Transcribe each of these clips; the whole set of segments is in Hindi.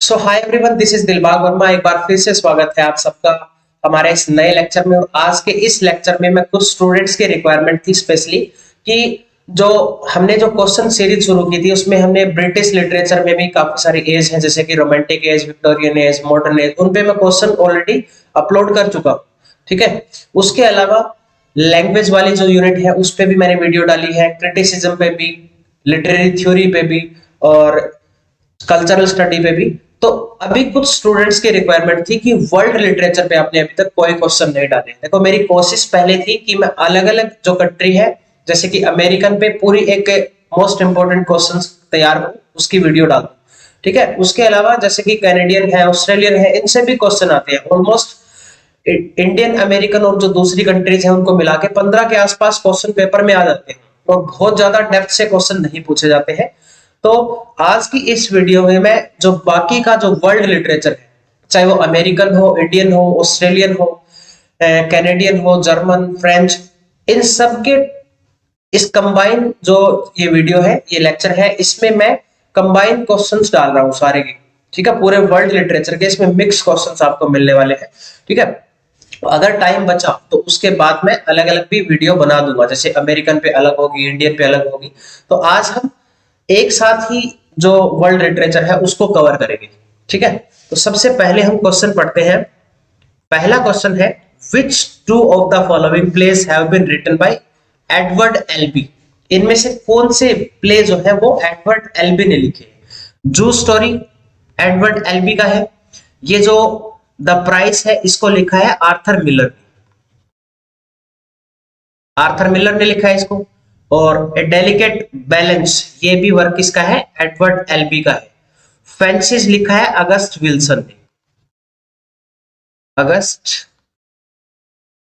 So hi everyone, this is Dilbag Verma. एक बार फिर से स्वागत है आप सबका हमारे इस नए लेक्चर में। और आज के इस लेक्चर में मैं कुछ स्टूडेंट्स की रिक्वायरमेंट थी स्पेशली कि जो हमने जो क्वेश्चन सीरीज शुरू की थी उसमें हमने ब्रिटिश लिटरेचर में भी काफी सारी एज हैं, जैसे कि romantic as, Victorian age, modern age, उन पे मैं क्वेश्चन ऑलरेडी अपलोड कर चुका हूँ। ठीक है। उसके अलावा लैंग्वेज वाली जो यूनिट है उस पे भी मैंने वीडियो डाली है, क्रिटिसिज्म पे भी, लिटरेरी थ्योरी पे भी और कल्चरल स्टडी पे भी। तो अभी कुछ स्टूडेंट्स की रिक्वायरमेंट थी कि वर्ल्ड लिटरेचर पे आपने अभी तक कोई क्वेश्चन नहीं डाले। देखो, मेरी कोशिश पहले थी कि मैं अलग अलग जो कंट्री है, जैसे कि अमेरिकन पे पूरी एक मोस्ट इंपोर्टेंट क्वेश्चन तैयार हो, उसकी वीडियो डाल दूं। ठीक है। उसके अलावा जैसे कि कैनेडियन है, ऑस्ट्रेलियन है, इनसे भी क्वेश्चन आते हैं। ऑलमोस्ट इंडियन, अमेरिकन और जो दूसरी कंट्रीज हैं उनको मिला के 15 के आसपास क्वेश्चन पेपर में आ जाते हैं और बहुत ज्यादा डेप्थ से क्वेश्चन नहीं पूछे जाते हैं। तो आज की इस वीडियो में मैं जो बाकी का जो वर्ल्ड लिटरेचर है, चाहे वो अमेरिकन हो, इंडियन हो, ऑस्ट्रेलियन हो, कैनेडियन हो, जर्मन, फ्रेंच, इन सब के इस कंबाइन जो ये वीडियो है, ये लेक्चर है, इसमें मैं कंबाइन क्वेश्चंस डाल रहा हूँ सारे के। ठीक है। पूरे वर्ल्ड लिटरेचर के इसमें मिक्स क्वेश्चंस आपको मिलने वाले हैं। ठीक है। अगर टाइम बचा तो उसके बाद मैं अलग अलग भी वीडियो बना दूंगा, जैसे अमेरिकन पे अलग होगी, इंडियन पे अलग होगी। तो आज हम एक साथ ही जो वर्ल्ड लिटरेचर है उसको कवर करेंगे। ठीक है। तो सबसे पहले हम क्वेश्चन पढ़ते हैं। पहला क्वेश्चन है, which two of the following plays have been written by Edward Albee. इनमें से कौन से प्ले जो है वो एडवर्ड एल्बी ने लिखे हैं? जू स्टोरी एडवर्ड एल्बी का है। ये जो द प्राइस है इसको लिखा है आर्थर मिलर ने। आर्थर मिलर ने लिखा है इसको। और ए डेलिकेट बैलेंस, ये भी वर्क किसका है? एडवर्ड एल्बी का है। फेंसिस लिखा है अगस्त विल्सन ने। अगस्त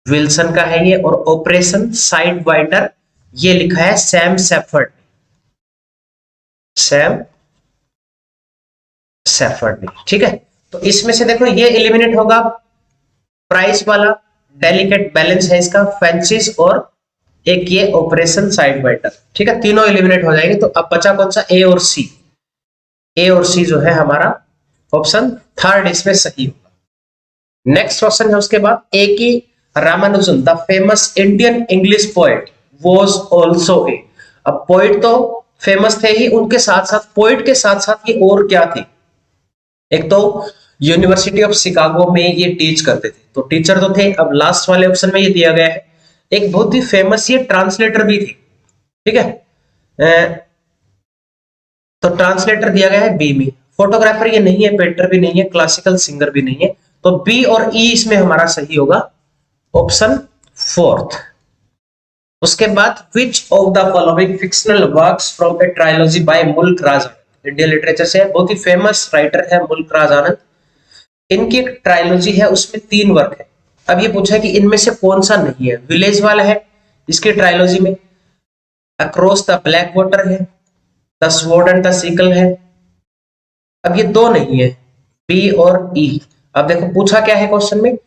विल्सन का है ये। और ऑपरेशन साइड वाइडर, ये लिखा है सैम सेफर्ड ने। सैम सेफर्ड ने। ठीक है। तो इसमें से देखो ये एलिमिनेट होगा, प्राइस वाला, डेलिकेट बैलेंस है इसका, फेंसिस और एक ये ऑपरेशन साइड बाइटर। ठीक है। तीनों एलिमिनेट हो जाएंगे। तो अब बचा कौन सा? ए और सी। ए और सी जो है हमारा ऑप्शन थर्ड इसमें सही होगा। नेक्स्ट क्वेश्चन है उसके बाद, ए की Ramanujan the famous Indian English poet was also a. अब पोएट तो फेमस थे ही, उनके साथ साथ, पोएट के साथ साथ ये और क्या थे? एक तो यूनिवर्सिटी ऑफ शिकागो में ये टीच करते थे, तो टीचर तो थे। अब लास्ट वाले ऑप्शन में ये दिया गया है, एक बहुत ही फेमस ये ट्रांसलेटर भी थे। ठीक है। तो ट्रांसलेटर दिया गया है बी में। फोटोग्राफर ये नहीं है, पेंटर भी नहीं है, क्लासिकल सिंगर भी नहीं है। तो बी और ई इसमें हमारा सही होगा, ऑप्शन फोर्थ। उसके बाद, which of the following fictional works from a trilogy by Mulk Raj Anand. Indian literature से बहुत ही फेमस राइटर है मुल्क राज आनंद। इनकी एक ट्रायोलॉजी है, उसमें 3 वर्क है। अब ये पूछा कि इनमें से कौन सा नहीं है? विलेज वाला है इसकी ट्रायोलॉजी में, अक्रॉस द ब्लैक वाटर है, the sword and the sickle है। अब ये दो नहीं है, बी और ई। अब देखो पूछा क्या है क्वेश्चन में,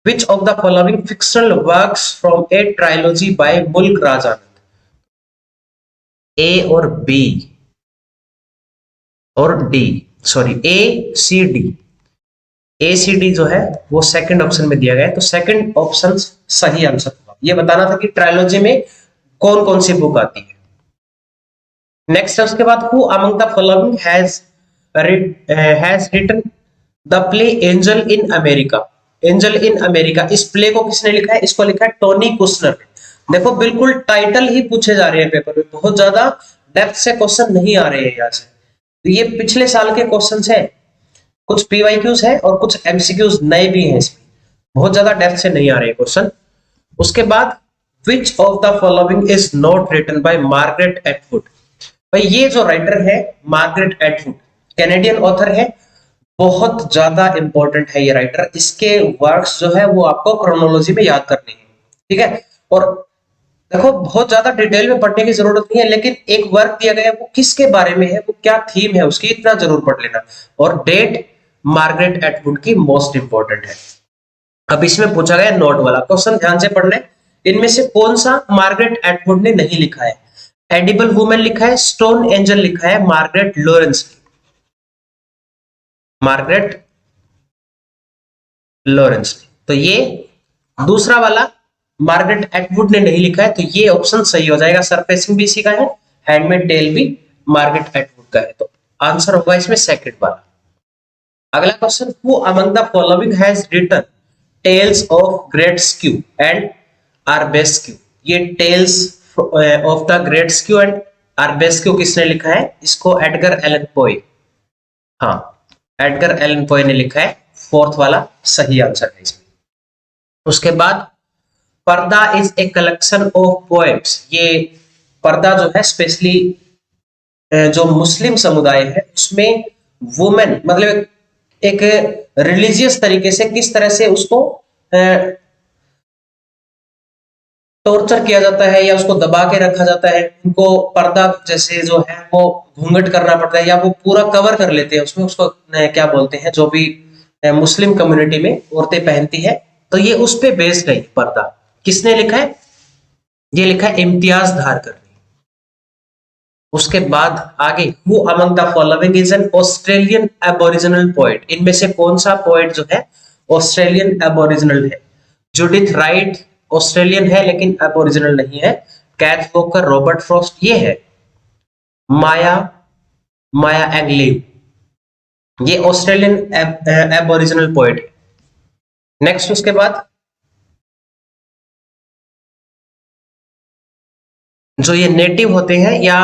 which of the following fictional works from a trilogy by Mulk Raj Anand. A और बी और D, sorry, A C D. A C D जो है वो सेकंड ऑप्शन में दिया गया है, तो सेकंड ऑप्शन सही आंसर होगा। ये बताना था कि ट्रायोलॉजी में कौन कौन सी बुक आती है। नेक्स्ट है उसके बाद, who among the following has written the play Angel in America. Angel in America, इस प्ले को किसने लिखा है? इसको लिखा है टोनी कुशनर ने। देखो बिल्कुल टाइटल ही पूछे जा रहे हैं पेपर में, बहुत ज्यादा डेप्थ से क्वेश्चन नहीं आ रहे हैं यहाँ से। तो ये पिछले साल के क्वेश्चन है, कुछ पीवाईक्यूज है और कुछ एमसीक्यूज नए भी हैं इसमें, बहुत ज्यादा डेप्थ से नहीं आ रहे क्वेश्चन। उसके बाद, which of the following is not written by Margaret Atwood. भाई ये जो राइटर है मार्गरेट एटवुड, कैनेडियन ऑथर है, बहुत ज्यादा इंपॉर्टेंट है ये राइटर। इसके वर्क्स जो है वो आपको क्रोनोलॉजी में याद करने हैं। ठीक है। और देखो बहुत ज्यादा डिटेल में पढ़ने की जरूरत नहीं है, लेकिन एक वर्क दिया गया है वो किसके बारे में है, वो क्या थीम है उसकी, इतना जरूर पढ़ लेना। और डेट मार्गरेट एटवुड की मोस्ट इंपॉर्टेंट है। अब इसमें पूछा गया नोट वाला क्वेश्चन, ध्यान से पढ़ना है। इनमें से कौन सा मार्गरेट एटवुड ने नहीं लिखा है? एडिबल वुमेन लिखा है, स्टोन एंजल लिखा है मार्गरेट लॉरेंस। मार्गरेट लॉरेंस ने। तो ये दूसरा वाला मार्गरेट एटवुड ने नहीं लिखा है, तो ये ऑप्शन सही हो जाएगा। सरफेसिंग भी इसी का है, हैंडमेड टेल भी मार्गरेट एटवुड का है, तो आंसर होगा इसमें सेकंड वाला। अगला question, who among the following has written tales of grotesque and arabesque. ये tales of the grotesque and arabesque किसने लिखा है? इसको एडगर एलन पोए, हाँ एडगर एलन पोए ने लिखा है। फोर्थ वाला सही आंसर है इसमें। उसके बाद पर्दा is a collection of poems. ये पर्दा जो है स्पेशली जो मुस्लिम समुदाय है उसमें वुमेन मतलब एक रिलीजियस तरीके से किस तरह से उसको टॉर्चर किया जाता है या उसको दबा के रखा जाता है। उनको पर्दा जैसे जो है वो घूंघट करना पड़ता है या वो पूरा कवर कर लेते हैं उसमें, उसको क्या बोलते हैं जो भी मुस्लिम कम्युनिटी में औरतें पहनती है, तो ये उस पे बेस्ड है पर्दा। किसने लिखा है? ये लिखा है इम्तियाज धारकर ने। उसके बाद आगे, who among the following is an Australian Aboriginal poet. इनमें से कौन सा पोएट जो है ऑस्ट्रेलियन एबोरिजिनल है? जूडिथ राइट ऑस्ट्रेलियन है लेकिन एबोरिजिनल नहीं है। कैथ वॉकर, रॉबर्ट फ्रॉस्ट, ये है माया माया एंगलिव, ये ऑस्ट्रेलियन एबोरिजिनल पोएट है। नेक्स्ट उसके बाद जो ये नेटिव होते हैं या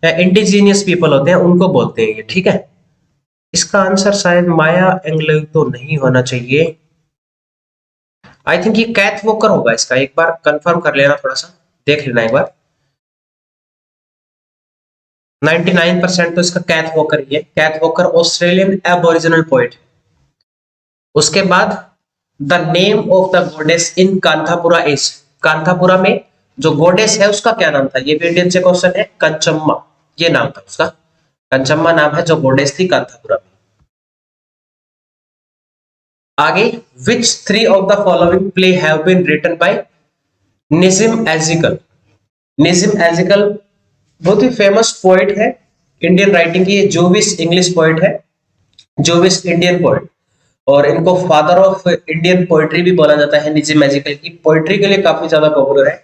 इंडिजीनियस पीपल होते हैं उनको बोलते हैं ये, ठीक है। इसका आंसर शायद माया एंगलिव तो नहीं होना चाहिए, आई थिंक ये कैथ वॉकर होगा। इसका एक बार कंफर्म कर लेना, थोड़ा सा देख लेना एक बार। 99% तो इसका कैथ वॉकर ही है। Kath Walker Australian Aboriginal poet. उसके बाद the name of the goddess in Kanthapura is. Kanthapura में जो गॉडेस है उसका क्या नाम था? ये भी इंडियन से क्वेश्चन है। कंचम्मा, ये नाम था उसका, कंचम्मा नाम है जो गॉडेस थी कांथापुरा में। आगे, which three of the following play have been written by निजिम एजिकल। निजिम एजिकल बहुत ही फेमस पोएट है इंडियन राइटिंग की। जोविश इंग्लिश पोएट है, जोविश इंडियन पोएट, और इनको फादर ऑफ इंडियन पोएट्री भी बोला जाता है। निजिम एजिकल की पोएट्री के लिए काफी ज्यादा पॉपुलर है,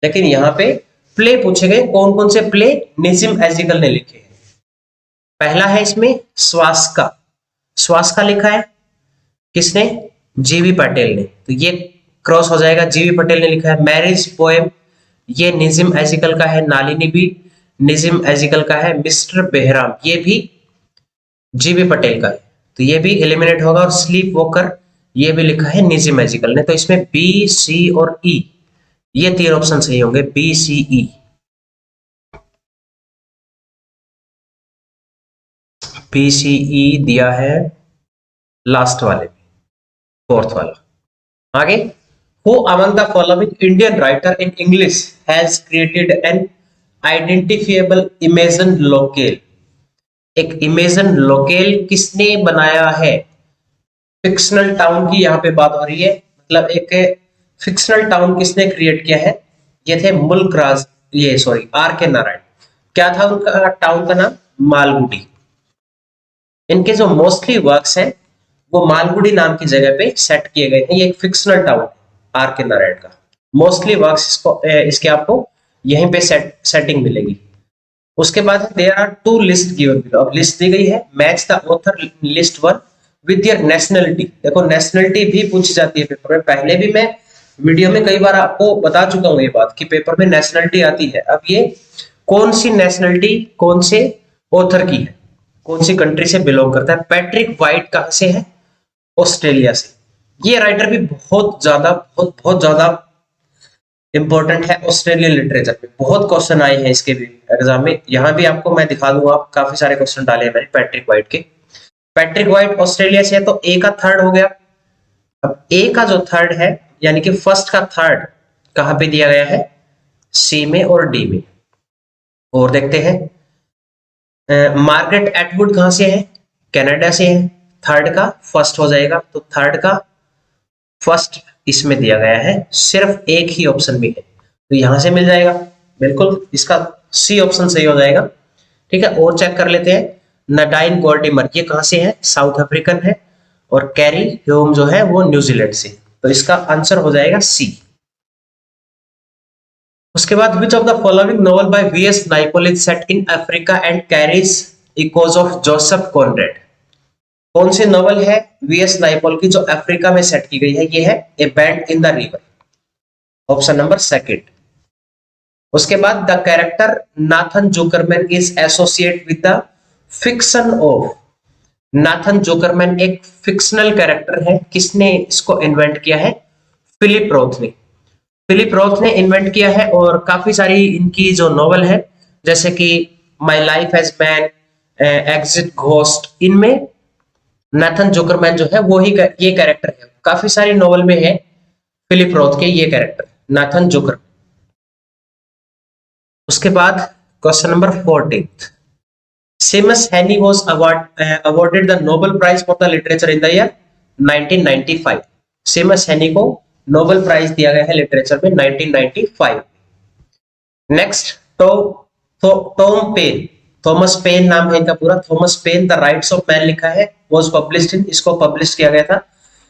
लेकिन यहाँ पे प्ले पूछे गए, कौन कौन से प्ले निजिम एजिकल ने लिखे हैं। पहला है इसमें स्वास्का। स्वास्का लिखा है किसने? जीवी पटेल ने, तो ये क्रॉस हो जाएगा। जीवी पटेल ने लिखा है। मैरिज पोएम, ये निजिम एजिकल का है। नालिनी भी निजिम एजिकल का है। मिस्टर बेहराम, ये भी जीवी पटेल का है, तो ये भी एलिमिनेट होगा। और स्लीप वॉकर, ये भी लिखा है निजिम एजिकल ने। तो इसमें बी, सी और ई, ये तीन ऑप्शन सही होंगे, बी, सी, ई। बी, सी, ई दिया है लास्ट वाले में, फोर्थ वाला। आगे, who among the following Indian writer in English has created an identifiable imagine local. एक इमेजन लोकेल किसने बनाया है? फिक्शनल टाउन की यहाँ पे बात हो रही है, मतलब एक फिक्शनल टाउन किसने क्रिएट किया है? ये थे मुल्क राज, ये सॉरी आर के नारायण। क्या था उनका टाउन का नाम? मालगुडी। इनके जो मोस्टली वर्क्स हैं वो मालगुडी नाम की जगह पे सेट किए गए हैं। ये एक फिक्शनल टाउन आर के नारायण का। मोस्टली वर्क्स इसके आपको यहीं पे सेटिंग मिलेगी। उसके बाद there are two list given below. अब लिस्ट दी गई है, match the author list one with your nationality. देखो नेशनलिटी भी पूछी जाती है पेपर में, पहले भी मैं वीडियो में कई बार आपको बता चुका हूँ ये बात कि पेपर में नेशनलिटी आती है। अब ये कौन सी नेशनलिटी कौन से ऑथर की है, कौन सी कंट्री से बिलोंग करता है। पैट्रिक वाइट कहां से है? ऑस्ट्रेलिया से। ये राइटर भी बहुत ज्यादा इंपॉर्टेंट है ऑस्ट्रेलियन लिटरेचर में। बहुत क्वेश्चन आए हैं इसके भी एग्जाम में, यहाँ भी आपको मैं दिखा दूंगा। काफी सारे क्वेश्चन डाले हैं मैंने पैट्रिक वाइट के। पैट्रिक वाइट ऑस्ट्रेलिया से है, तो ए का थर्ड हो गया। अब ए का जो थर्ड है यानी कि फर्स्ट का थर्ड कहां पे दिया गया है? सी में और डी में। और देखते हैं, मार्गरेट एटवुड कहां से है? कनाडा से है। थर्ड का फर्स्ट हो जाएगा, तो थर्ड का फर्स्ट इसमें दिया गया है। सिर्फ एक ही ऑप्शन भी है, तो यहां से मिल जाएगा। बिल्कुल इसका सी ऑप्शन सही हो जाएगा। ठीक है, और चेक कर लेते हैं। नडाइन गॉर्डिमर ये कहां से है, साउथ अफ्रीकन है, और कैरी ह्यूम जो है वो न्यूजीलैंड से। तो इसका आंसर हो जाएगा सी। उसके बाद which of the following novel by VS Naipaul is set in Africa and carries echoes of Joseph Conrad. कौन सी नोवेल है वीएस नाइपोल की जो अफ्रीका में सेट की गई है, ये है a bend in the river, option number second. उसके बाद the character Nathan Zuckerman is associate with the fiction of. Nathan Zuckerman एक फिक्शनल कैरेक्टर है, किसने इसको इन्वेंट किया है, फिलिप रोथ ने। फिलिप रोथ ने इन्वेंट किया है, और काफी सारी इनकी जो नॉवल है जैसे कि My Life as Man, Exit Ghost, इनमें नाथन जोकरमैन जो है वो ही ये कैरेक्टर है। काफी सारी नॉवल में है फिलिप रोथ के ये कैरेक्टर नाथन जोकरमैन। उसके बाद क्वेश्चन नंबर 14, सेमस हेनी was awarded the Nobel Prize for the Literature in the year 1995। Seems हेनी को नोबेल प्राइज दिया गया है लिटरेचर में 1995। Next Tom Paine, Thomas Paine नाम है इनका पूरा, Thomas Paine The rights of Man लिखा है, वाज पब्लिश्ड इन, इसको पब्लिश किया गया था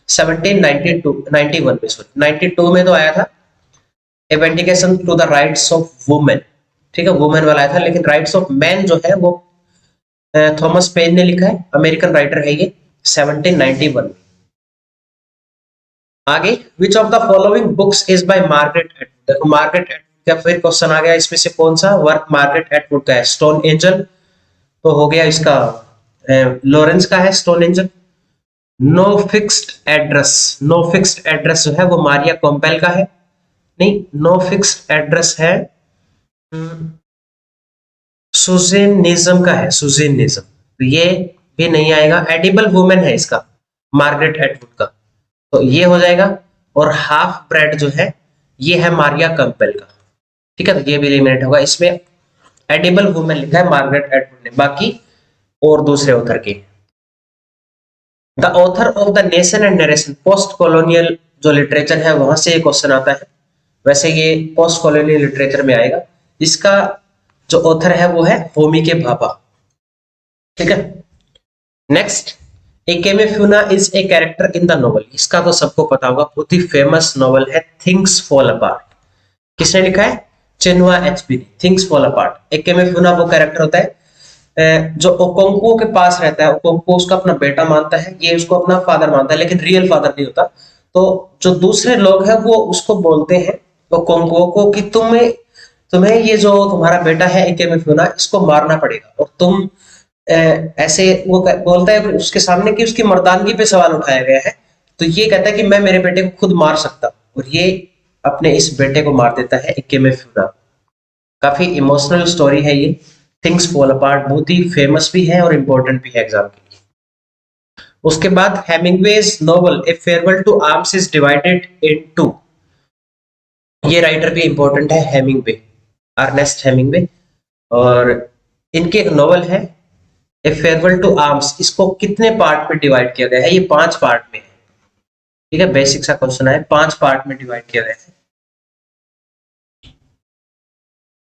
1791 में, सॉरी 92 में तो आया था, a vindication to the rights of women, ठीक है, वुमेन वाला आया था, लेकिन राइट्स ऑफ मैन जो है वो थॉमस पेन ने लिखा है, अमेरिकन राइटर है ये, 1791 में। आगे which of the following books is by Margaret Atwood. देखो मार्गरेट एटवुड का फिर क्वेश्चन आ गया, इसमें से कौन सा वर्क मार्गरेट एटवुड का है, स्टोन एंजल तो हो गया, इसका लॉरेंस का है Stone Angel. No fixed address, no fixed address जो है वो मारिया कॉम्पेल का है, नहीं नो फिक्स्ड एड्रेस है सुजेनिज्म का है, सुजेनिज्म, तो ये भी नहीं आएगा। एडिबल वुमेन है इसका मार्गरेट एटवुड का, तो ये हो जाएगा। और हाफ ब्रेड जो है ये है मारिया कंपेल का, ठीक है, तो ये भी एलिमिनेट होगा। इसमें एडिबल वुमेन लिखा है मार्गरेट एटवुड ने, बाकी और दूसरे ऑथर के। The author of the nation and narration, post colonial जो लिटरेचर है वहां से ये क्वेश्चन आता है, वैसे ये पोस्ट कॉलोनियल लिटरेचर में आएगा। इसका जो ऑथर है वो है होमी के भाभा, ठीक है। Next Ikemefuna is a character in the novel, इसका तो सबको पता होगा, बहुत ही फेमस नोवेल है थिंग्स फॉल अपार्ट। किसने लिखा है, चिनुआ एचबी ने, थिंग्स फॉल अपार्ट। एकेमेफुना वो कैरेक्टर होता है जो ओकोंको के पास रहता है, ओकोंको उसका अपना बेटा मानता है, ये उसको अपना फादर मानता है, लेकिन रियल फादर नहीं होता। तो जो दूसरे लोग हैं वो उसको बोलते हैं ओकोंको को कि तुम्हें ये जो तुम्हारा बेटा है एकेमेफुना, इसको मारना पड़ेगा, और तुम ऐसे वो बोलता है उसके सामने कि उसकी मर्दानगी पे सवाल उठाया गया है, तो ये कहता है कि मैं मेरे बेटे को खुद मार सकता हूँ, और ये अपने इस बेटे को मार देता है एकेमेफुना। काफी इमोशनल स्टोरी है ये थिंग्स फॉल अपार्ट, बहुत ही फेमस भी है और इंपॉर्टेंट भी है एग्जाम के लिए। उसके बाद Hemingway's novel a farewell to arms is divided into, ये राइटर भी इंपॉर्टेंट है हेमिंगवे, अर्नेस्ट हेमिंगवे, और इनके एक नोवेल है ए फेयरवेल टू आर्म्स, इसको कितने पार्ट में डिवाइड किया गया है, ये 5 पार्ट में है, ठीक है, बेसिक सा क्वेश्चन है, 5 पार्ट में डिवाइड किया गया है।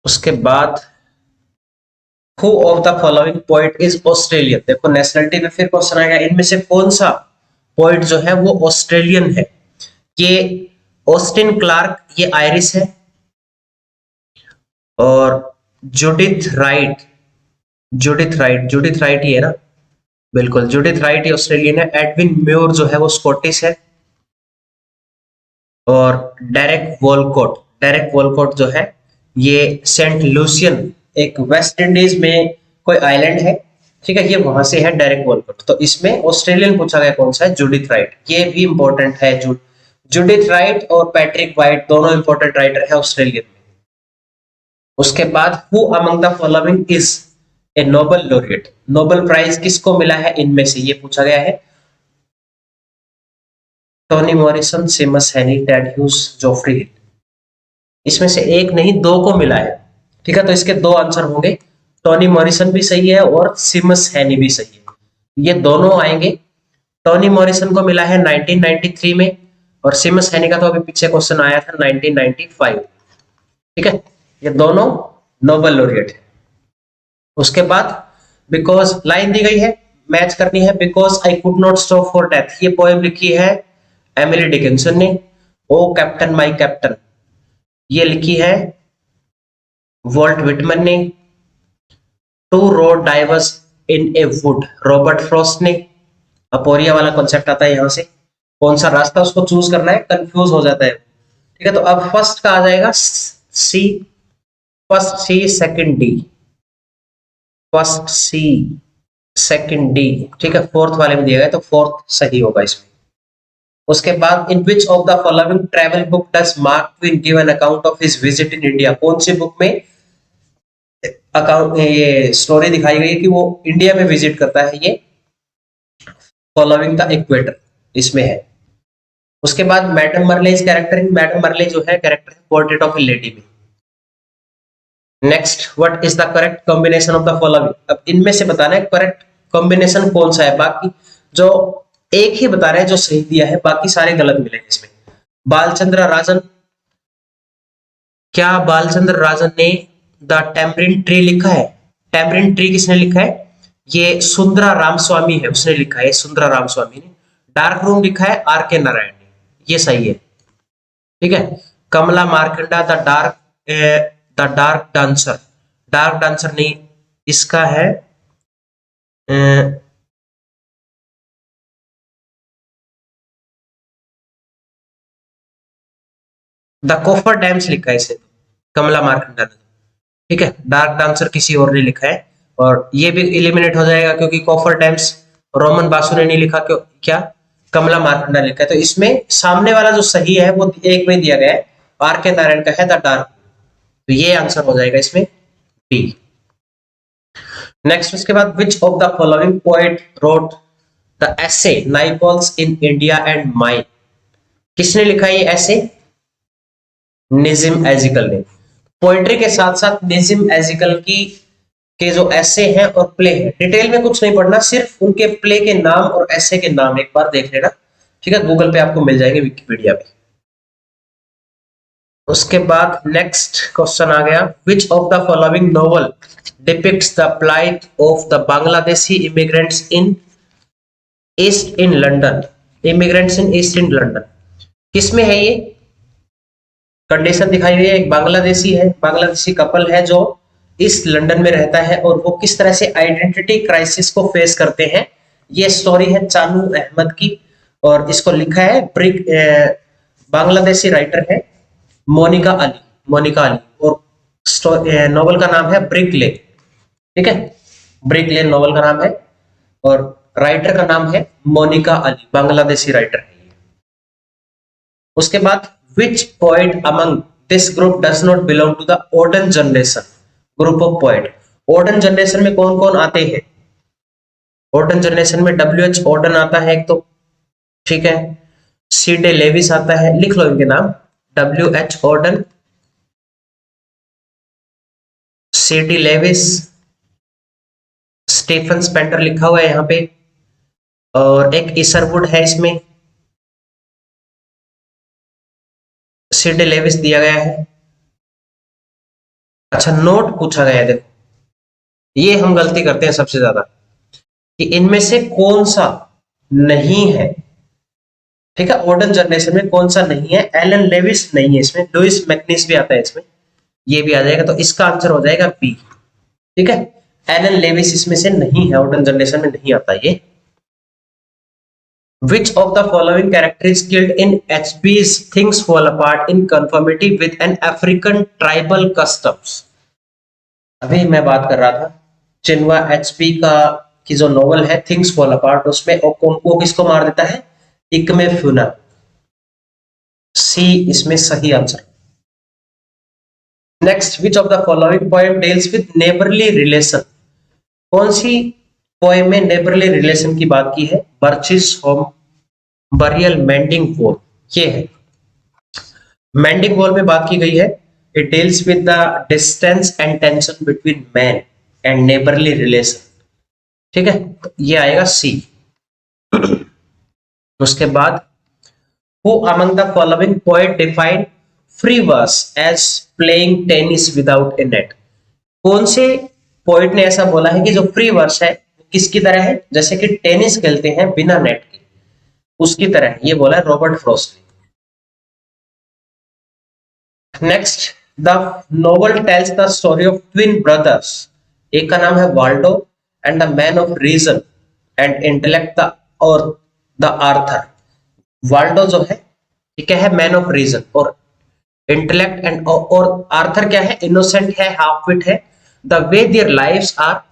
उसके बाद who of the following poet is Australian, देखो नेशनलिटी में फिर क्वेश्चन आएगा, इनमें से कौन सा पोएट जो है वो ऑस्ट्रेलियन है। ये ऑस्टिन क्लार्क, ये आयरिश है, और जूडिथ राइट ही है ना, बिल्कुल जूडिथ राइट ये ऑस्ट्रेलियन है। एडविन म्यूर जो है वो स्कॉटिश है, और डेरेक वॉलकॉट जो है ये सेंट लूसियन, एक वेस्ट इंडीज में कोई आइलैंड है, ठीक है, ये वहां से है डेरेक वॉलकॉट। तो इसमें ऑस्ट्रेलियन पूछा गया कौन सा है, जूडिथ राइट, ये भी इंपॉर्टेंट है। जूडिथ राइट और पैट्रिक वाइट दोनों इंपॉर्टेंट राइटर है ऑस्ट्रेलियन में। उसके बाद who among the following is a Nobel laureate, Nobel prize किसको मिला है इनमें से, ये पूछा गया है। Toni Morrison, Seamus Heaney, Ted Hughes, Geoffrey Hill, इसमें से एक नहीं 2 को मिला है, ठीक है, तो इसके 2 आंसर होंगे, टोनी मॉरिसन भी सही है और सिमस हैनी भी सही है, ये दोनों आएंगे। टोनी मॉरिसन को मिला है 1993 में, और सिमस हैनी का तो अभी पीछे क्वेश्चन आया था 1995, ठीक है, ये दोनों नोबेल लॉरिएट है। उसके बाद बिकॉज लाइन दी गई है, मैच करनी है। Because I could not stop for death, ये पोएम लिखी है एमिली डिकिंसन ने। ओ कैप्टन माय कैप्टन, ये लिखी है वॉल्ट विटमन ने। Two road diverse in a wood, Robert Frost ने। अपोरिया वाला कॉन्सेप्ट आता है यहां से, कौन सा रास्ता उसको चूज करना है, कंफ्यूज हो जाता है। ठीक है, तो अब फर्स्ट का आ जाएगा सी, फर्स्ट सी सेकंड डी, फर्स्ट सी सेकंड डी। ठीक है, फोर्थ वाले में दिया गया तो फोर्थ सही होगा इसमें। उसके बाद in which of the following travel book does Mark Twain give an account of his visit in India, कौन सी बुक में अकाउंट ये स्टोरी दिखाई गई है कि वो इंडिया में विजिट करता है, ये फॉलोइंग द इक्वेटर इसमें है। उसके बाद मैडम मर्ले इस कैरेक्टर इन, मैडम मर्ले जो है कैरेक्टर है पोर्ट्रेट ऑफ ए लेडी में। Next, what is the correct combination of the following, अब इनमें से बताना है करेक्ट कॉम्बिनेशन कौन सा है। बाकी जो एक ही बता रहे हैं जो सही दिया है, बाकी सारे गलत मिलेंगे इसमें। बालचंद्र राजन, क्या बालचंद्र राजन ने द टैमरिन ट्री लिखा है? टैमरिन ट्री किसने लिखा है? ये सुंदरा रामस्वामी है, उसने लिखा है, सुंदरा रामस्वामी ने। डार्क रूम लिखा है आर के नारायण ने, ये सही है। ठीक है, Kamala Markandaya the dark dancer, dark dancer नहीं, इसका है द कोफर डैम्स लिखा है इसे, कमला मार्कंडा ने। ठीक है, डार्क डांसर किसी और ने लिखा है, और ये भी एलिमिनेट हो जाएगा क्योंकि कॉफर डैम्स रोमन बासु ने नहीं लिखा, क्यों क्या कमला मार्कंडा लिखा है। तो इसमें सामने वाला जो सही है वो एक में दिया गया है, आर के नारायण का है द डार्क, तो ये आंसर हो जाएगा इसमें बी। नेक्स्ट, उसके बाद which of the following poet wrote the essay Naipaul's in India and mine, किसने लिखा ये ऐसे? निजिम एजिकल ने। पोएट्री के साथ साथ निजिम एजिकल की के जो ऐसे हैं और प्ले हैं, डिटेल में कुछ नहीं पढ़ना, सिर्फ उनके प्ले के नाम और ऐसे के नाम एक बार देख लेना। ठीक है, गूगल पे आपको मिल जाएंगे, विकिपीडिया पे। उसके बाद नेक्स्ट क्वेश्चन आ गया, which of the following novel depicts the plight of the Bangladeshi immigrants in East in London, immigrants in East in London, किसमें है ये? कंडीशन दिखाई गई है, एक बांग्लादेशी है, बांग्लादेशी कपल है जो इस लंदन में रहता है, और वो किस तरह से आइडेंटिटी क्राइसिस को फेस करते हैं। ये स्टोरी है चानू अहमद की, और इसको लिखा है ब्रिक बांग्लादेशी राइटर है मोनिका अली, मोनिका अली, और नोवेल का नाम है ब्रिक लेन। ठीक है, ब्रिक लेन नोवेल का नाम है, और राइटर का नाम है मोनिका अली, बांग्लादेशी राइटर है। उसके बाद which poet among this group does not belong to the Odin generation group of poet, Odin generation में कौन कौन आते हैं? Odin generation में W.H. Auden आता है एक तो, ठीक है, C.D. लेविस आता है, लिख लो इनके नाम, W.H. Auden, C.D. Levi's, Stephen स्पेंटर लिखा हुआ है यहाँ पे, और एक इसरवुड है इसमें, C.D. लेविस दिया गया है। अच्छा, नोट पूछा गया है, देखो ये हम गलती करते हैं सबसे ज्यादा, कि इनमें से कौन सा नहीं है। ठीक है, ओडन जनरेशन में कौन सा नहीं है? एलन लेविस नहीं है इसमें, लुइस मैग्नीस भी आता है इसमें, ये भी आ जाएगा, तो इसका आंसर हो जाएगा बी। ठीक है, एलन लेविस इसमें से नहीं है, ओडन जनरेशन में नहीं आता ये। Which of the following character is killed in HP's Things Fall Apart in conformity with an African tribal customs? अभी मैं बात कर रहा था चिनवा एचपी का की जो नोवेल है थिंग्स फॉल अपार्ट, उसमें ओकोंको किसको मार देता है? इकमे फ्यूना। सी इसमें सही answer. Next, which of the following poem deals with neighbourly relation, कौन सी पोएम में नेबरली रिलेशन की बात की है? Birches home burial mending wall, ये है मेंडिंग वॉल में बात की गई है। It deals with the distance and tension between man and neighbourly relation. ठीक है, तो ये आएगा सी। उसके बाद who among the following poet defined free verse as playing tennis without A net, कौन से पोइट ने ऐसा बोला है कि जो फ्री वर्स है किसकी तरह है, जैसे कि टेनिस खेलते हैं बिना नेट के, उसकी तरह है, ये बोला है रॉबर्ट फ्रॉस्ट ने। Next, the novel tells the story of twin brothers, एक का नाम है Waldo and the man of reason and intellect the और द आर्थर। वाल्डो जो है ये क्या है, मैन ऑफ रीजन, और इंटेलेक्ट एंड और आर्थर क्या है, इनोसेंट है, हाफ विट है। The way their lives are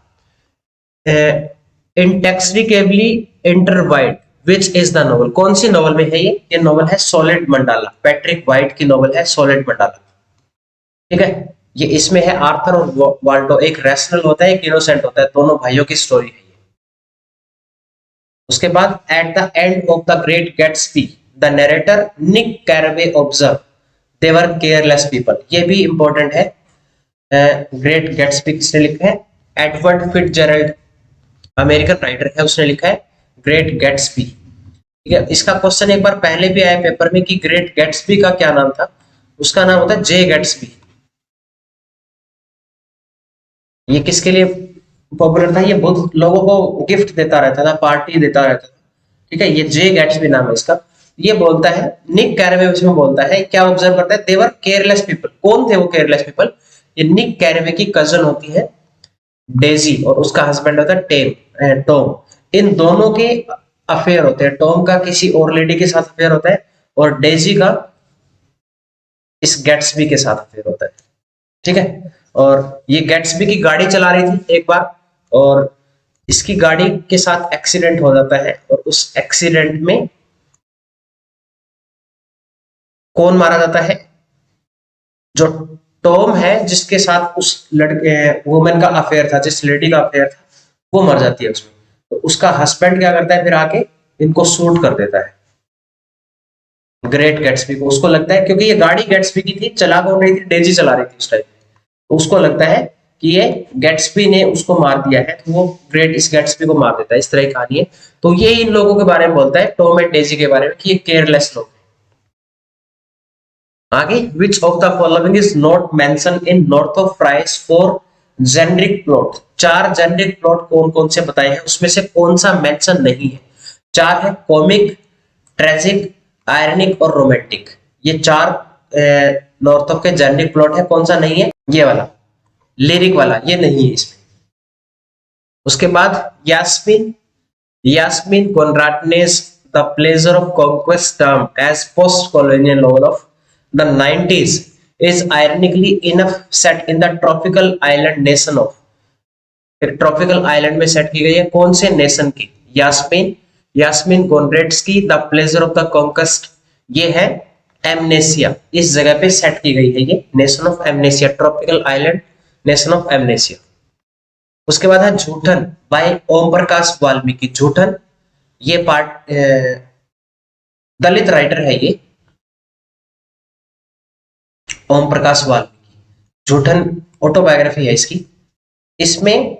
inextricably intertwined, which is the novel, कौन सी नोवेल में है ये नोवेल है सॉलिड मंडाला, पैट्रिक वाइट की नोवेल है सॉलिड मंडाला। ठीक है, ये इसमें है आर्थर और वाल्डो, एक रैशनल होता है एक इनोसेंट होता है, दोनों भाइयों की स्टोरी है ये। उसके बाद at the end of the Great Gatsby the narrator Nick Carraway observe they were careless people, ये भी इंपॉर्टेंट है। ग्रेट गैट्सबी किसने लिखा है, एडवर्ड फिट्जजेराल्ड, अमेरिकन राइटर है, उसने लिखा है ग्रेट गैट्सबी। ठीक है, इसका क्वेश्चन एक बार पहले भी आया पेपर में कि ग्रेट गैट्सबी का क्या नाम था, उसका नाम होता है जे गैट्सबी। ये किसके लिए पॉपुलर था, ये बहुत लोगों को गिफ्ट देता रहता था, पार्टी देता रहता था। ठीक है, ये जे गैट्सबी नाम है इसका। ये बोलता है, निक कैरवे उसमें बोलता है, क्या ऑब्जर्व करता है, देवर केयरलेस पीपल, कौन थे वो केयरलेस पीपल, ये निक कैरवे की कजन होती है डेजी और उसका हस्बैंड होता है टॉम। इन दोनों के अफेयर होते हैं, टॉम का किसी और लेडी के साथ अफेयर होता है और डेजी का इस गैट्सबी के साथ अफेयर होता है। ठीक है, और ये गैट्सबी की गाड़ी चला रही थी एक बार और इसकी गाड़ी के साथ एक्सीडेंट हो जाता है और उस एक्सीडेंट में कौन मारा जाता है, जो टॉम है जिसके साथ उस लड़के वुमेन का अफेयर था, जिस लेडी का अफेयर था, वो मर जाती है उसमें। तो उसका हस्बैंड क्या करता है, फिर आके इनको शूट कर देता है ग्रेट गैट्सबी को। उसको लगता है क्योंकि ये गाड़ी गैट्सबी की थी, चला कौन रही थी, डेजी चला रही थी उस टाइम, तो उसको लगता है कि ये गैट्सबी ने उसको मार दिया है, तो वो ग्रेट इस गैट्सबी को मार देता है। इस तरह की कहानी है। तो ये इन लोगों के बारे में बोलता है, टॉम एंड डेजी के बारे में, कि ये केयरलेस लोग। आगे, which of the following is not mention in north of Frye's four generic plot, चार जेनरिक प्लॉट कौन कौन से बताए हैं, उसमें से कौन सा मेंशन नहीं है। चार है, कॉमिक, ट्रेजिक, आयरनिक और रोमांटिक। ये चार नॉर्थ ऑफ के जेनरिक प्लॉट है, कौन सा नहीं है, ये वाला लिरिक वाला, ये नहीं है इसमें। उसके बाद Yasmine, Yasmine Gooneratne's the pleasure of conquest term as post colonial novel of the 90s is ironically enough set in the tropical island nation of, एक ट्रॉपिकल आइलैंड में सेट की गई है, कौन से नेशन की, Yasmine, Yasmine Gooneratne's the pleasure of the conquest, ये है एमनेसिया, इस जगह पे सेट की गई है ये nation of amnesia, tropical island nation of amnesia. उसके बाद है झूठन बाय ओम प्रकाश वाल्मीकि, झूठन ये पार्ट दलित राइटर है ये ओम प्रकाश वाल्मीकि, झूठन ऑटोबायोग्राफी है इसकी। इसमें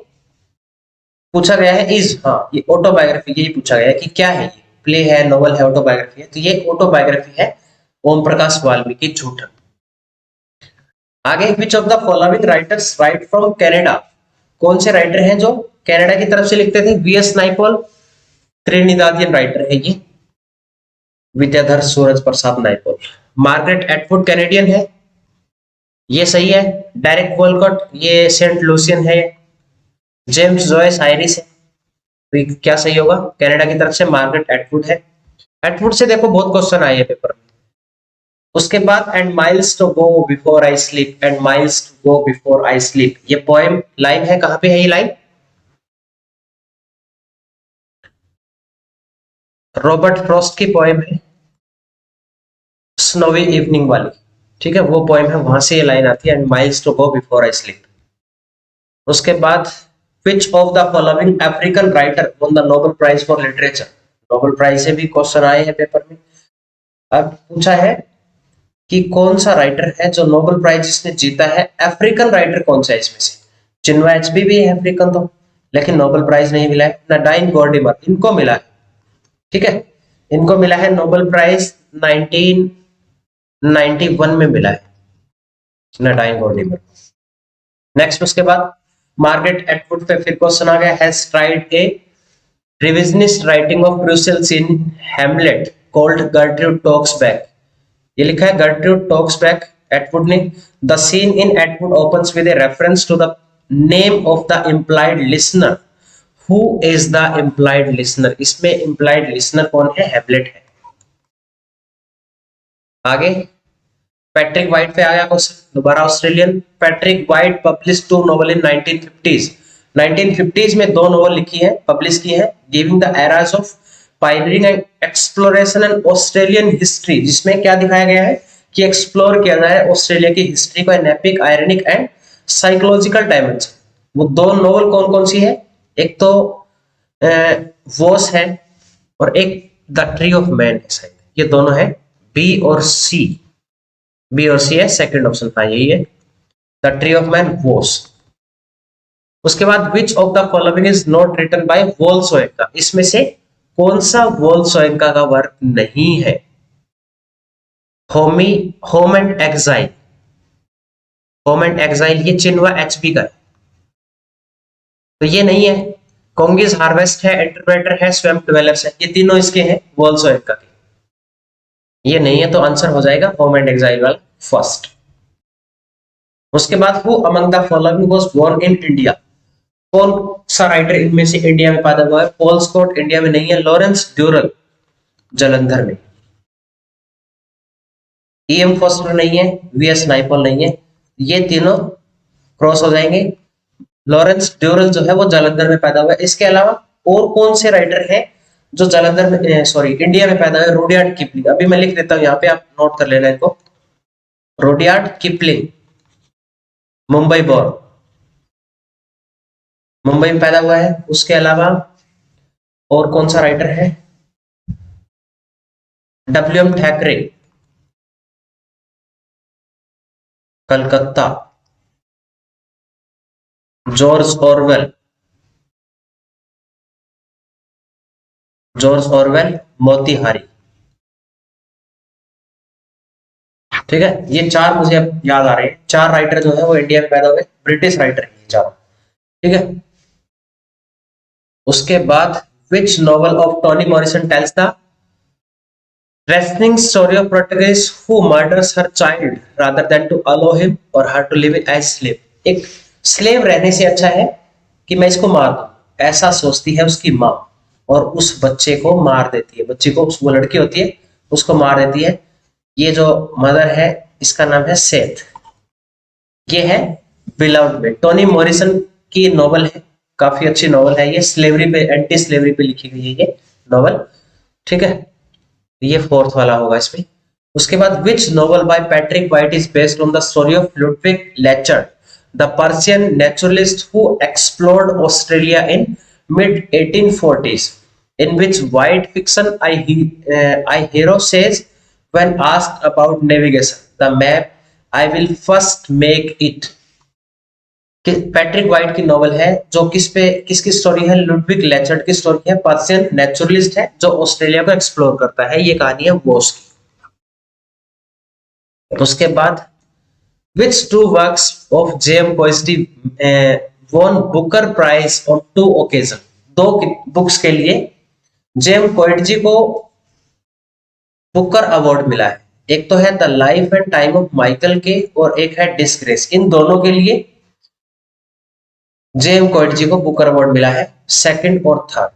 पूछा गया है इज, हाँ ये ऑटोबायोग्राफी, यही पूछा गया है कि क्या है, ये प्ले है, नोवेल है, ऑटोबायोग्राफी है, तो ये ऑटोबायोग्राफी है ओम प्रकाश वाल्मीकि झूठन। आगे, which of the following writers right from Canada, कौन से राइटर हैं जो कनाडा की तरफ से लिखते थे, वीएस नाइपॉल त्रिनिदादियन राइटर है ये, Vidyadhar Suraj Prasad Naipaul. Margaret Atwood Canadian है, ये सही है। डायरेक्ट वॉलकॉट ये सेंट लूसियन है। जेम्स जॉयस आयरिश है, तो ये क्या सही होगा, कनाडा की तरफ से मार्गरेट एटवुड है। एटवुड से देखो बहुत क्वेश्चन आए हैं पेपर में। उसके बाद and miles to go before I sleep, and miles to go before I sleep, ये पोएम लाइन है, कहां पे है ये लाइन, रॉबर्ट फ्रॉस्ट की पोएम है स्नोवी इवनिंग वाली। ठीक है, वो पोएम है, वहां से ये लाइन आती है, and miles to go before I sleep. उसके बाद which of the following African writer won the Nobel Prize for Literature, Nobel prize से भी क्वेश्चन आए हैं पेपर में। अब पूछा है कि कौन सा राइटर है जो नोबेल प्राइज इसने जीता है, अफ्रीकन राइटर कौन सा है इसमें से, चिन्वा एचबी भी है अफ्रीकन तो, लेकिन नोबेल प्राइज नहीं मिला है ना, डाइन गॉर्डिमर इनको मिला है। ठीक है, इनको मिला है नोबेल प्राइज 1991 में मिला है, ना डाइन गॉर्डिमर। नेक्स्ट, उसके बाद मार्गरेट एटवुड पे फिर क्वेश्चन आ गया, has tried a revisionist writing of Brussels in Hamlet called Gertrude Talks Back. ये लिखा है गर्ट्रूड टॉक्स बैक एटवुड ने। The scene in Atwood opens with a reference to the name of the implied listener. Who is the implied listener? इसमें इम्प्लाइड लिसनर कौन है? हैमलेट है। आगे पैट्रिक वाइट पे आ गया क्वेश्चन, दोबारा Australian. Patrick White publish two novel in 1950s। 1950s में दो नॉवल लिखी है, पब्लिश की है, giving the eras of pioneering and exploration and Australian history, जिसमें क्या दिखाया गया है कि एक्सप्लोर किया गया है ऑस्ट्रेलिया की हिस्ट्री को, an epic, ironic and psychological dimension. वो दो नॉवल कौन कौन सी है? एक तो वॉस है और एक द ट्री ऑफ मैन है शायद। ये दोनों है, बी और सी। बी और सी है, सेकंड ऑप्शन था यही है, the tree of man, Voss. उसके बाद which of the following is not written by Wole Soyinka? इसमें से कौन सा वोल्सोएंका का वर्क नहीं है? Home and exile. Home and exile ये चिन्वा एचपी का है, तो ये नहीं है। कोंगिस हार्वेस्ट है, इंटरप्रेटर है, स्वैम्प ड्वेलर्स है, ये तीनों इसके हैं वोल्सोएंका के। ये नहीं है, तो आंसर हो जाएगा होम एंड एक्साइल वाला फर्स्ट। उसके बाद who among the following was born in India? कौन सा राइटर इनमें से इंडिया में पैदा हुआ है? पॉल स्कॉट इंडिया में नहीं है, लॉरेंस ड्यूरल जालंधर में, ईएम फॉस्टर नहीं है, वीएस नाइपॉल नहीं है, ये तीनों क्रॉस हो जाएंगे। लॉरेंस ड्यूरल जो है वो जालंधर में पैदा हुआ है। इसके अलावा और कौन से राइटर हैं जो जालंधर में सॉरी इंडिया में पैदा हुए? Rudyard Kipling. अभी मैं लिख देता हूं यहाँ पे, आप नोट कर लेना इनको। Rudyard Kipling Mumbai born, Mumbai में पैदा हुआ है। उसके अलावा और कौन सा राइटर है? W M Thackeray, Calcutta. George Orwell, George Orwell Motihari. ठीक है, ये चार मुझे अब याद आ रहे हैं। चार राइटर जो है वो इंडिया में पैदा हुए, ब्रिटिश राइटर हैं चारों। ठीक है, उसके बाद which novel of Toni Morrison tells the wrestling story of protagonist who murders her child rather than to allow him और her to live as slave. एक स्लेव रहने से अच्छा है कि मैं इसको मार दूं, ऐसा सोचती है उसकी माँ, और उस बच्चे को मार देती है। बच्चे को, वो लड़की होती है, उसको मार देती है। ये जो मदर है इसका नाम है सेथ। ये है बिलव्ड में, टोनी मॉरिसन की नॉवल है, काफी अच्छी नॉवल है ये, स्लेवरी पे, एंटी स्लेवरी पे लिखी गई है ये नॉवल। ठीक है, ये फोर्थ वाला होगा इसमें। उसके बाद which novel by Patrick White is based on the story of Ludwig Leichhardt, the Persian naturalist who explored Australia in mid 1840s, in which white fiction I hero says when asked about navigation, the map I will first make it। Patrick white की नॉवल है जो किसकी स्टोरी है? लुडविग लेचर्ड की स्टोरी है, पर्शियन नेचुरलिस्ट है जो ऑस्ट्रेलिया को एक्सप्लोर करता है। ये कहानी है वॉस की। उसके बाद which two works of J.M. Coetzee won Booker Prize on 2 occasions? दो बुक्स के लिए जेम कोएटजी को बुकर अवार्ड मिला है। एक तो है the life and time of Michael के, और एक है डिस्ग्रेस। इन दोनों के लिए जेम कोएटजी को बुकर अवार्ड मिला है, सेकंड और थर्ड।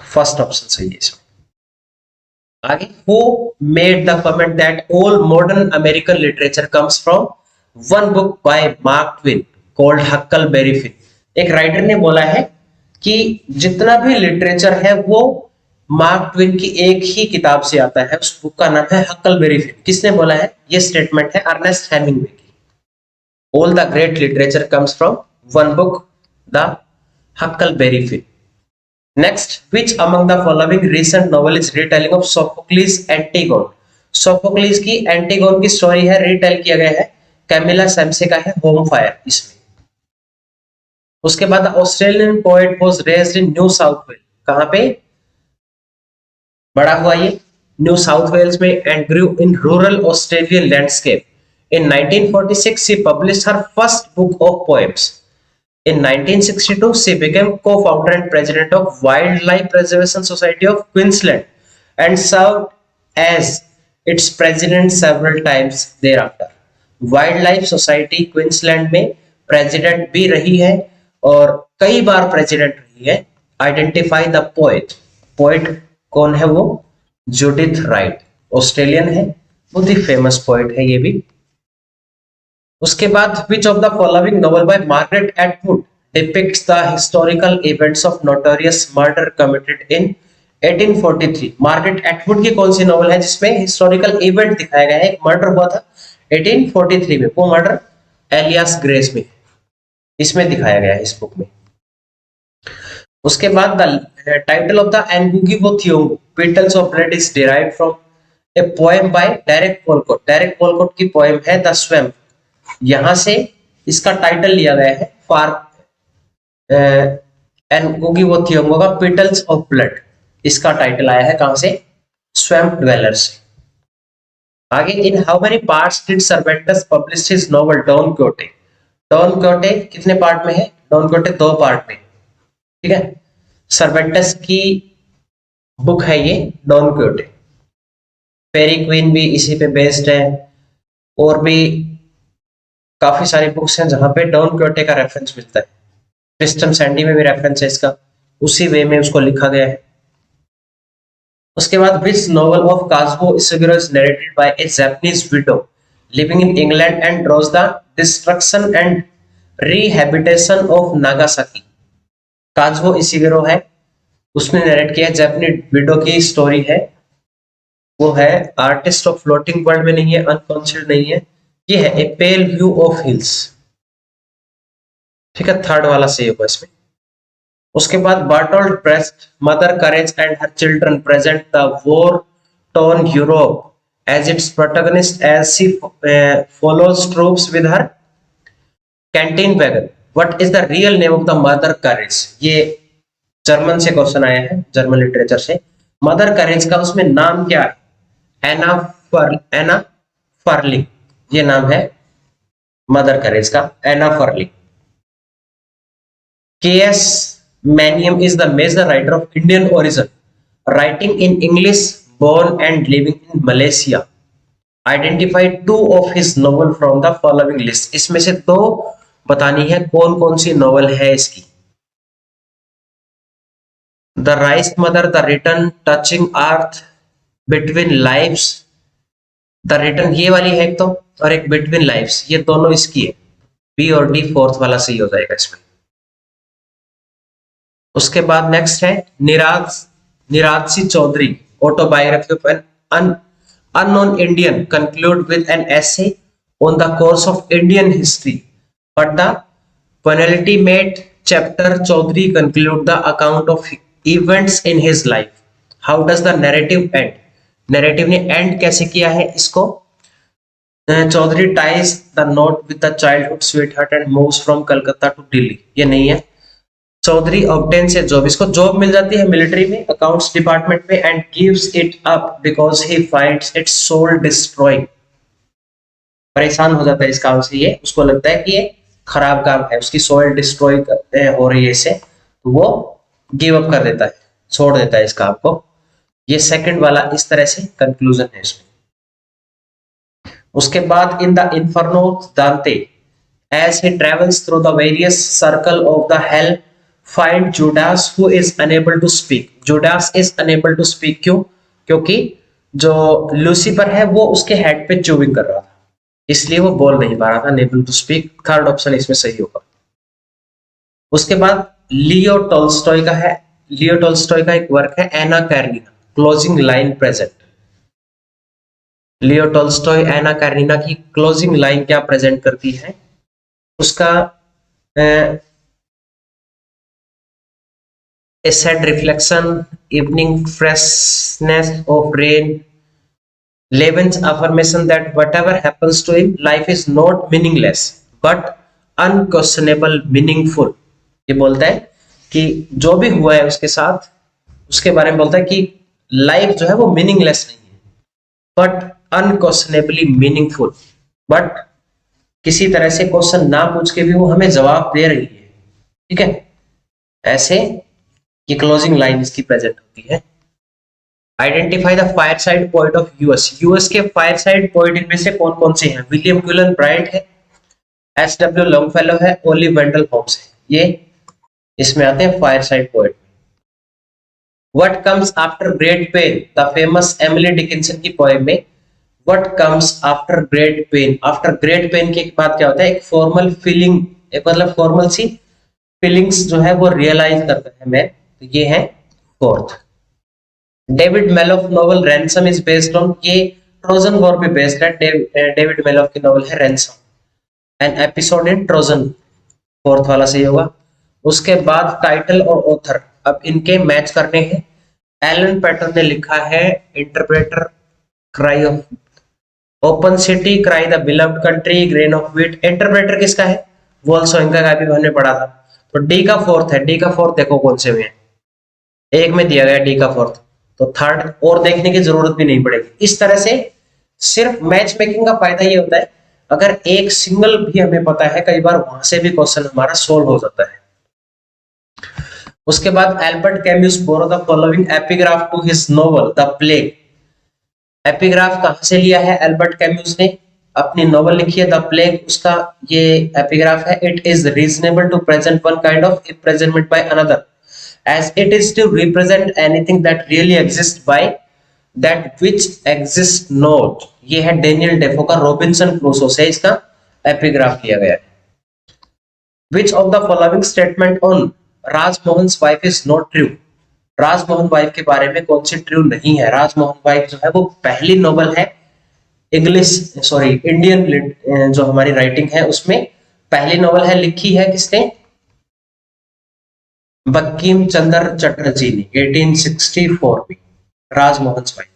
फर्स्ट ऑप्शन सही है इसमें। आगे, who made the comment that all modern American literature comes from one book by Mark Twain called Huckleberry Finn? एक राइटर ने बोला है कि जितना भी लिटरेचर है वो मार्क ट्वेन की एक ही किताब से आता है, उस बुक का नाम है हकलबेरी फिन। किसने बोला है? ये स्टेटमेंट है अर्नेस्ट हेमिंग्वे की। All the great literature comes from one book, the Huckleberry Finn. Next, which among the following recent novel is retelling of Sophocles' Antigone? Sophocles की एंटीगोन की स्टोरी है, रिटेल किया गया है, कैमिला सैम्से का है होम फायर इसमें। उसके बाद Australian poet was raised in New South Wales. कहां पे बड़ा हुआ ये? न्यू साउथ वेल्स में। And grew in rural Australian landscape In 1946, she published her first book of poems. In 1962, she became co-founder and president of Wildlife Preservation Society of Queensland and served as its president several times thereafter. Wild society Queensland में प्रेसिडेंट भी रही है और कई बार प्रेसिडेंट रही है। Identify the poet. पोएट कौन है वो? जूडिथ राइट, ऑस्ट्रेलियन है, बहुत ही फेमस पोएट है ये भी। उसके बाद which of the following novel by Margaret Atwood depicts the historical events of notorious murder committed in 1843। Margaret Atwood की कौन सी नोवेल है जिसमें हिस्टोरिकल इवेंट दिखाया गया है? एक मर्डर हुआ था 1843 में, वो मर्डर एलियास ग्रेस में, इसमें दिखाया गया है इस बुक में। उसके बाद the title of the Ngugi Thiong'o petals of blood is derived from a poem by Derek Walcott. Derek Walcott की पोएम है द स्वैम्प, यहां से इसका टाइटल लिया गया है। फॉर एनगुगी थियोंगो का पेटल्स ऑफ ब्लड, इसका टाइटल आया है कहां से? स्वैम्प ड्वेलर से। आगे, in how many parts did Cervantes publish his novel Don Quixote? Don Quixote कितने पार्ट में है? डॉन क्विक्योटे 2 पार्ट में, ठीक है। सर्वेंटस की बुक है ये डॉन क्विक्योटे। फेरी क्वीन भी इसी पे बेस्ड है, और भी काफी सारी बुक्स हैं जहां पे डॉन क्विक्योटे का रेफरेंस मिलता है। क्रिस्टम सैंडी में भी रेफरेंस है इसका, उसी वे में उसको लिखा गया है। उसके बाद which novel of Kazuo Ishiguro is narrated by a Japanese widow living in England and draws the destruction and rehabilitation of Nagasaki. Kazuo Ishiguro है, उसने नरेट किया, जापानीज विडो की स्टोरी है। वो है आर्टिस्ट ऑफ फ्लोटिंग वर्ल्ड में नहीं है, अनकॉन्शियस नहीं है, ये है a pale view of hills, ठीक है, थर्ड वाला सही होगा इसमें। उसके बाद Bertolt Brecht mother courage and her children present the war torn Europe as its protagonist as she follows troops with her canteen wagon. What is the real name of the mother courage? ये जर्मन से क्वेश्चन आया है, जर्मन लिटरेचर से। मदर करेज का उसमें नाम क्या है? एना फर्लिंग, ये नाम है मदर करेज का, एना फर्लिंग। K.S. Maniam is the major writer of Indian origin, writing in English, born and living in Malaysia. Identify 2 of his novel from the following list. इसमें से 2 बतानी है, कौन कौन सी नॉवल है इसकी। The Rice Mother, The Return, Touching Earth, Between Lives, The Return ये वाली है एक तो, और एक Between Lives, ये दोनों इसकी है। B और D फोर्थ वाला सही हो जाएगा इसमें। उसके बाद नेक्स्ट है Nirad Chaudhuri autobiography of an unknown Indian conclude with an essay on the course of Indian history but the penultimate chapter Chaudhuri conclude the account of events in his life. How does the narrative end? Narrative ने एंड कैसे किया है इसको? Chaudhuri ties the knot with the childhood sweetheart and moves from Calcutta to Delhi, ये नहीं है। चौधरी ऑब्टेन्स ए जॉब, इसको जॉब मिल जाती है मिलिट्री में, अकाउंट्स डिपार्टमेंट में, and gives it up because he finds it's soul destroying. परेशान हो जाता है इस काम से, ये उसको लगता है कि ये खराब काम है, उसकी सोल डिस्ट्रॉय हो रही है इससे, तो वो गिव अप कर देता है, छोड़ देता है इस काम को। ये सेकंड वाला इस तरह से कंक्लूजन है इसमें। उसके बाद इन द इन्फर्नो दांते as he travels through the various circle of the hell find Judas who is unable to speak. Judas is unable to speak क्यों? क्योंकि जो लूसीफर है वो उसके हेड पे चूविंग कर रहा था, इसलिए वो बोल नहीं पा रहा था, unable to speak। Third option इसमें सही होगा। उसके बाद लियो टोल्स्टॉय का है, लियो टोल्स्टॉय का एक वर्क है Anna Karenina, closing line present. Leo Tolstoy Anna Karenina की क्लोजिंग लाइन क्या प्रेजेंट करती है? उसका a sad reflection, evening freshness of rain, Levin's affirmation that whatever happens to him, life is not meaningless but unquestionable meaningful। ये बोलता है कि जो भी हुआ है उसके साथ, उसके बारे में बोलता है कि लाइफ जो है वो मीनिंगलेस नहीं है बट अनक्वेश्चनेबली मीनिंगफुल, बट किसी तरह से क्वेश्चन ना पूछ के भी वो हमें जवाब दे रही है, ठीक है। ऐसे ये क्लोजिंग लाइन इसकी प्रेजेंट होती है। Identify the fire side point of US. US के फायर साइड पॉइंट इनमें से कौन कौन से हैं? विलियम क्यूलन ब्रायंट है, एस डब्ल्यू लॉन्गफेलो है, ओलिव वेंडल होम्स है, ये इसमें आते हैं fire side point. What comes after great pen, the famous Emily Dickinson की पोएम में what comes after great pen, after great pen के बाद क्या होता है? एक फॉर्मल फीलिंग, एक मतलब फॉर्मल सी फीलिंग्स जो है वो रियलाइज करता है मैं, तो ये है fourth. David Malouf novel ransom is based on, ये ट्रोजन वॉर पे बेस्ड है। डेविड मेलोफ की नॉवल है ransom, an episode in Trojan, fourth वाला सही होगा। उसके बाद टाइटल और ऑथर, अब इनके मैच करने हैं। एलन पैटर्न ने लिखा है interpreter, cry of, open city, cry the beloved country, grain of wheat. Interpreter किसका है? वोल्सोइंका का भी हमने पढ़ा था। तो डी का फोर्थ है, डी का फोर्थ देखो कौन से में है, एक में दिया गया डी का फोर्थ, तो थर्ड और देखने की जरूरत भी नहीं पड़ेगी। इस तरह से सिर्फ मैच मेकिंग का फायदा ये होता है, अगर एक सिंगल भी हमें पता है, कई बार वहां से भी क्वेश्चन हमारा सोल्व हो जाता है। उसके बाद Albert Camus borrow the following epigraph to his novel the plague. Epigraph कहां से लिया है? एल्बर्ट कैम्यूस ने अपनी नोवेल लिखी है द प्लेग, उसका ये एपिग्राफ है। It is reasonable to present one kind of imprisonment by another as it is to represent anything that really exists by that which exists not। ये है डेनियल डेफो का रॉबिन्सन क्रूसो से इसका एपिग्राफ लिया गया है। which of the following statement on Rajmohan wife is not true। Rajmohan wife के बारे में कौन सी ट्रू नहीं है? राजमोहन वाइफ जो है वो पहली नॉवल है इंडियन जो हमारी राइटिंग है उसमें पहली नॉवल है, लिखी है किसने? बंकिम चंद्र चटर्जी ने 1864 में, Rajmohan wife.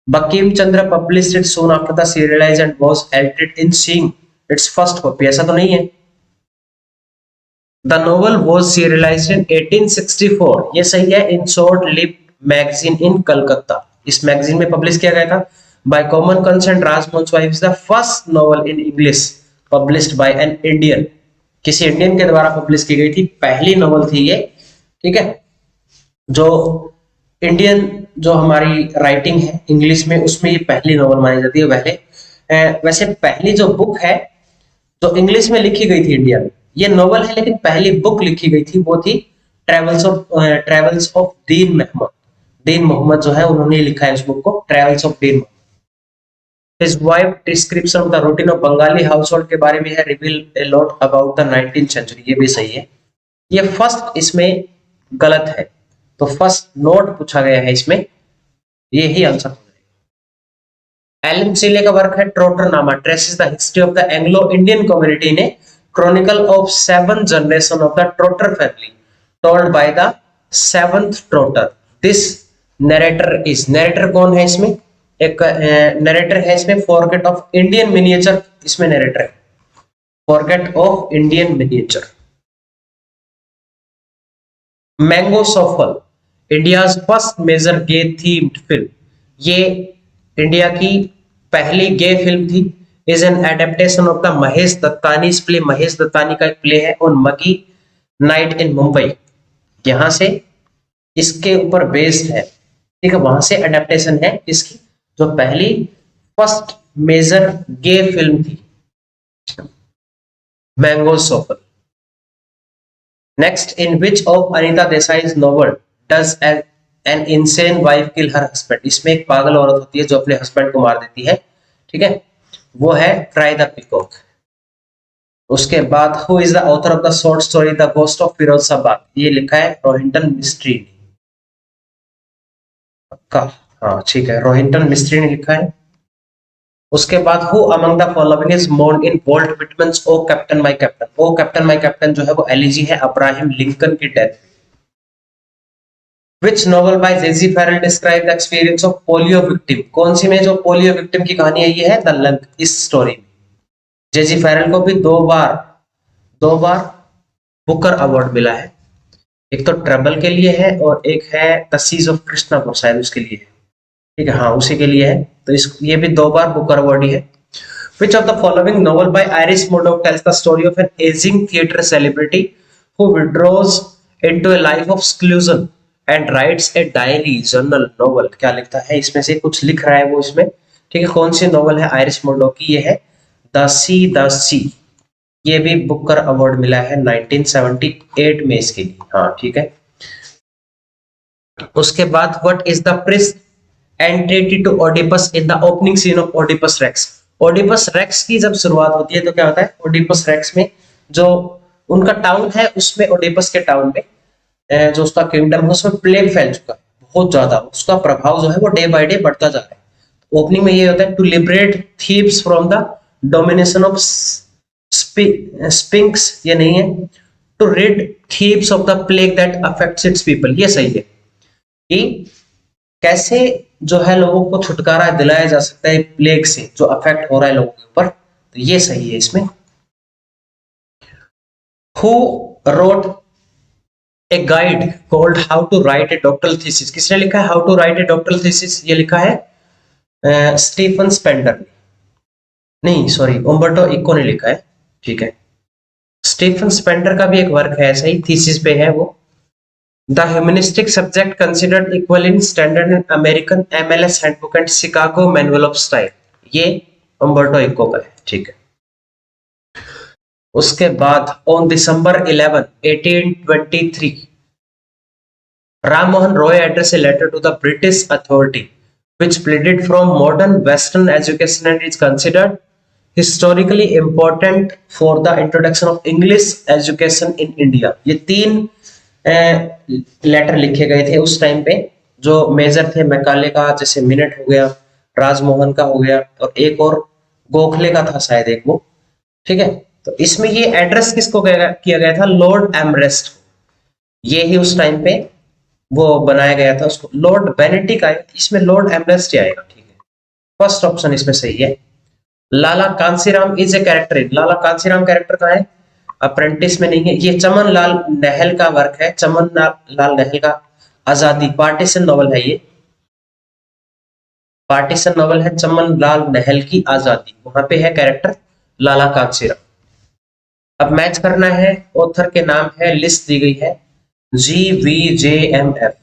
Bankim Chandra published it soon after the serialized and was edited in seeing its first copy। ऐसा तो नहीं है। The novel was serialized in 1864, ये सही है, in short lived magazine in Calcutta, इस मैगजीन में पब्लिश किया गया था। By common consent Rajmohan wife is the first novel in English published by an Indian, किसी इंडियन के द्वारा पब्लिश की गई थी, पहली नोवेल थी ये, ठीक है। जो इंडियन जो हमारी राइटिंग है इंग्लिश में उसमें ये पहली नॉवल मानी जाती है। वैसे पहली जो बुक है जो इंग्लिश में लिखी गई थी इंडिया में, ये नॉवल है, लेकिन पहली बुक लिखी गई थी वो थी ट्रेवल्स ऑफ दीन मोहम्मद। दीन मोहम्मद जो है उन्होंने लिखा है इस बुक को, travels of Deen Mohammad. His wife description of the routine of Bengali household के बारे में है, reveal a lot about the 19th century, ये भी सही है। ये फर्स्ट इसमें गलत है, तो फर्स्ट नोट पूछा गया है इसमें, ये ही आंसर हो जाएगा। एलन सीले का वर्क है Trotter Nama, traces the history of the Anglo Indian community ने chronicle of 7 generation of the Trotter family told by the 7th Trotter. This narrator is, narrator कौन है इसमें? एक नरेटर है इसमें फॉरगेट ऑफ इंडियन मिनिएचर, इसमें नरेटर है forget of Indian miniature. Mango souffle, India's first major gay themed film, ये इंडिया की पहली गे फिल्म थी। Is an adaptation of the Mahesh Dattani play, Mahesh Dattani का एक प्ले है ऑन मगी नाइट इन मुंबई, यहां से इसके ऊपर बेस्ड है, ठीक है, वहां से एडेप्टेशन है इसकी, जो पहली फर्स्ट मेजर गे फिल्म थी, मैंगो सफल। Next, in which of Anita Desai's novel does an insane wife kill her husband? इसमें एक पागल औरत होती है जो अपने हस्बैंड को मार देती है, ठीक है, वो है ट्राई द पीकॉक। उसके बाद who is the author of the short story the ghost of Firozabad, ये लिखा है रोहिंटन मिस्ट्री ने, पक्का, हाँ ठीक है, रोहिंटन मिस्ट्री ने लिखा है। उसके बाद who among the following is mourned in Walt Whitman's O captain my captain, O captain my captain जो है वो एलिजी है अब्राहम लिंकन की death. Which novel by J G Farrell describe the experience of polio victim, कौन सी में जो पोलियो विक्टिम की कहानी है ये है द लंक। इस स्टोरी में जेजी फेरल को भी दो बार बुकर अवार्ड मिला है, एक तो ट्रबल के लिए है और एक है द सीज ऑफ कृष्णापुर, शायद उसके लिए है, ठीक है, हाँ उसी के लिए है, तो ये भी 2 बार बुकर अवार्ड है। Which of the following novel by Iris Murdoch tells the story of an aging theatre celebrity who withdraws into a life of seclusion and writes a diary journal novel? क्या लिखता है इसमें से कुछ लिख रहा है वो इसमें, ठीक है। कौन सी नॉवल है आयरिस मुर्डॉक की? ये है द सी। ये भी बुकर अवार्ड मिला है 1978 में इसके लिए, हाँ ठीक है। उसके बाद what is the prince entry to Oedipus in the opening scene of Oedipus Rex? Oedipus Rex की जब शुरुआत होती है तो क्या होता है, ओडिपस रेक्स में जो उनका टाउन है उसमें, ओडिपस के टाउन में जो उसका किंगडम है उसमें प्लेग फैल चुका है बहुत ज्यादा, उसका प्रभाव जो है वो डे बाय डे बढ़ता जा रहा है। ओपनिंग में ये होता है to liberate Thebes from the domination of Sphinx, ये नहीं है, to rid Thebes of the plague that affects its people, ये सही है कि कैसे जो है लोगों को छुटकारा दिलाया जा सकता है प्लेग से जो अफेक्ट हो रहा है लोगों के ऊपर, तो ये सही है इसमें। Who wrote a guide called How to Write a Doctoral Thesis? किसने लिखा है How to Write a Doctoral Thesis? ये लिखा है स्टीफन स्पेंडर ने, नहीं सॉरी उम्बर्टो इको ने लिखा है, ठीक है। स्टीफन स्पेंडर का भी एक वर्क है ऐसा ही, थीसिस पे है वो। The humanistic subject considered equal in standard in American MLS handbook and Chicago manual of style, ये उम्बर्टो इको का है, ठीक है। उसके बाद on December 11, 1823 Ram Mohan Roy addressed a letter to the British authority which pleaded from modern Western education and is considered historically important for the introduction of English education in India। ये तीन लेटर लिखे गए थे उस टाइम पे जो मेजर थे, मैकाले का जैसे मिनट हो गया, राजमोहन का हो गया, और एक और गोखले का था शायद एक वो, ठीक है। तो इसमें ये एड्रेस किसको किया गया था? लॉर्ड एमरेस्ट, ये ही उस टाइम पे वो बनाया गया था उसको, लॉर्ड बेनेटिक आए, इसमें लॉर्ड एमरेस्ट ही आएगा, ठीक है। फर्स्ट ऑप्शन इसमें सही है। Lala Kanshiram is a character, Lala Kanshiram character कहाँ है? अप्रेंटिस में नहीं है। ये चमन लाल नहल का वर्क है, चमन लाल नहल का आजादी, पार्टीशन नॉवल है, ये पार्टीशन नॉवल है, चमन लाल नहल की आजादी, वहां पे है कैरेक्टर लाला कांसीराम। अब मैच करना है, ऑथर के नाम है, लिस्ट दी गई है GVJMF,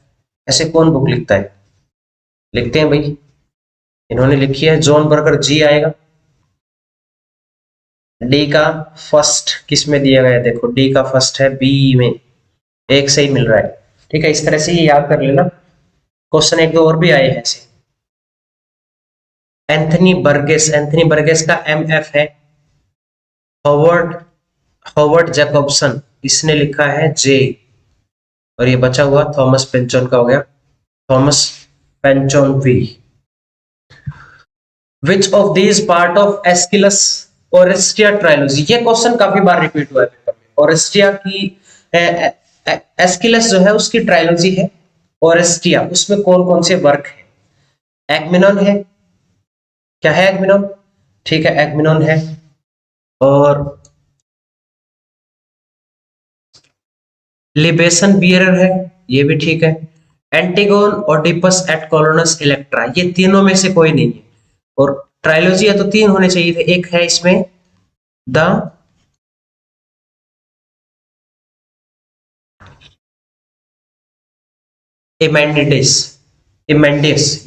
ऐसे कौन बुक लिखता है? लिखते हैं भाई, इन्होंने लिखी है जॉन बर्गर, जी आएगा। डी का फर्स्ट किस में दिया गया है? देखो डी का फर्स्ट है बी में, एक सही मिल रहा है, ठीक है। इस तरह से ये याद कर लेना, क्वेश्चन एक दो और भी आए हैं ऐसे। एंथनी बर्गेस का MF है। हॉवर्ड जैकबसन, इसने लिखा है जे, और ये बचा हुआ थॉमस पेंचोन का हो गया, Thomas Pynchon V. Which of these part of Aeschylus Oresteia trilogy, ये क्वेश्चन काफी बार रिपीट हुआ है पेपर में। ओरेस्टिया की एस्किलस जो है उसकी ट्रायलॉजी है ओरेस्टिया, उसमें कौन कौन से वर्क है? एग्मिनॉन है, क्या है एग्मिनॉन? ठीक है एग्मिनॉन है, और लिबेशन बियरर है, ये भी ठीक है। एंटिगोन, ओडिपस एट कोलोनस इलेक्ट्रा, ये तीनों में से कोई नहीं है, और ट्रायलॉजी है तो तीन होने चाहिए थे। एक है इसमें द इमेंडिस,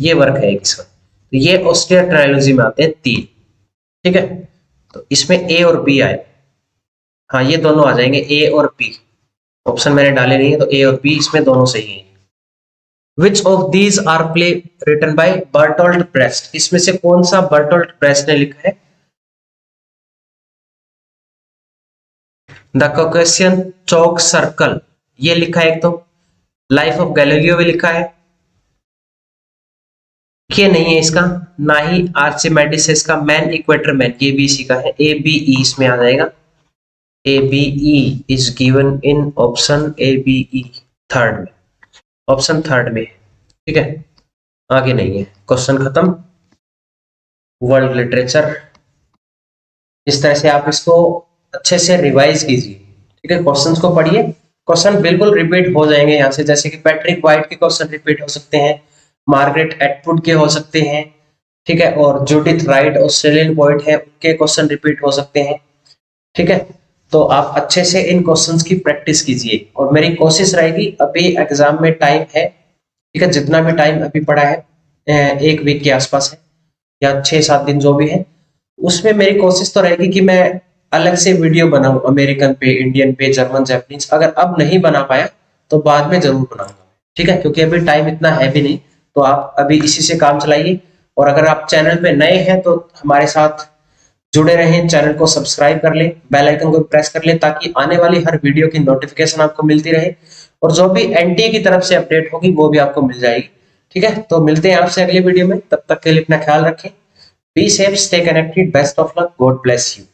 ये वर्क है इसका, तो ये ऑस्ट्रिया ट्रायलॉजी में आते हैं तीन, ठीक है। तो इसमें ए और बी आए, हाँ ये दोनों आ जाएंगे, ए और बी, ऑप्शन मैंने डाले नहीं है तो ए और बी इसमें दोनों सही है। Which of these are play written by Bertolt Brecht, इसमें से कौन सा बर्टोल्ट ब्रेस्ट ने लिखा है? द कॉकेशियन चौक सर्कल, ये लिखा है एक तो। लाइफ ऑफ गैलीलियो भी लिखा है, ये नहीं है इसका, ना ही आर्चिमेडिस इसका। मैन इक्वेटर मैन, ये भी इसी का है, ABE इसमें आ जाएगा। ABE is given in option ABE third में, ऑप्शन थर्ड में, ठीक है, आगे नहीं है। क्वेश्चन खत्म। वर्ल्ड लिटरेचर, इस तरह से आप इसको अच्छे से रिवाइज कीजिए, ठीक है। क्वेश्चंस को पढ़िए, क्वेश्चन बिल्कुल रिपीट हो जाएंगे यहाँ से, जैसे कि पैट्रिक वाइट के क्वेश्चन रिपीट हो सकते हैं, मार्गरेट एटवुड के हो सकते हैं, ठीक है, और जूडिथ राइट ऑस्ट्रेलियन पोइट है, उनके क्वेश्चन रिपीट हो सकते हैं। ठीक है, तो आप अच्छे से इन क्वेश्चंस की प्रैक्टिस कीजिए और मेरी कोशिश रहेगी, अभी एग्जाम में टाइम है, ठीक है, जितना भी टाइम अभी पड़ा है, 1 वीक के आसपास है या 6-7 दिन जो भी है, उसमें मेरी कोशिश तो रहेगी कि मैं अलग से वीडियो बनाऊं, अमेरिकन पे, इंडियन पे, जर्मन, जापानीज। अगर अब नहीं बना पाया तो बाद में जरूर बनाऊंगा, ठीक है, क्योंकि अभी टाइम इतना है भी नहीं। तो आप अभी इसी से काम चलाइए, और अगर आप चैनल पे नए हैं तो हमारे साथ जुड़े रहें, चैनल को सब्सक्राइब कर लें, बेल आइकन को प्रेस कर लें, ताकि आने वाली हर वीडियो की नोटिफिकेशन आपको मिलती रहे, और जो भी एनटीए की तरफ से अपडेट होगी वो भी आपको मिल जाएगी। ठीक है, तो मिलते हैं आपसे अगली वीडियो में, तब तक के लिए अपना ख्याल रखें। Be safe, stay connected, best of luck, God bless you.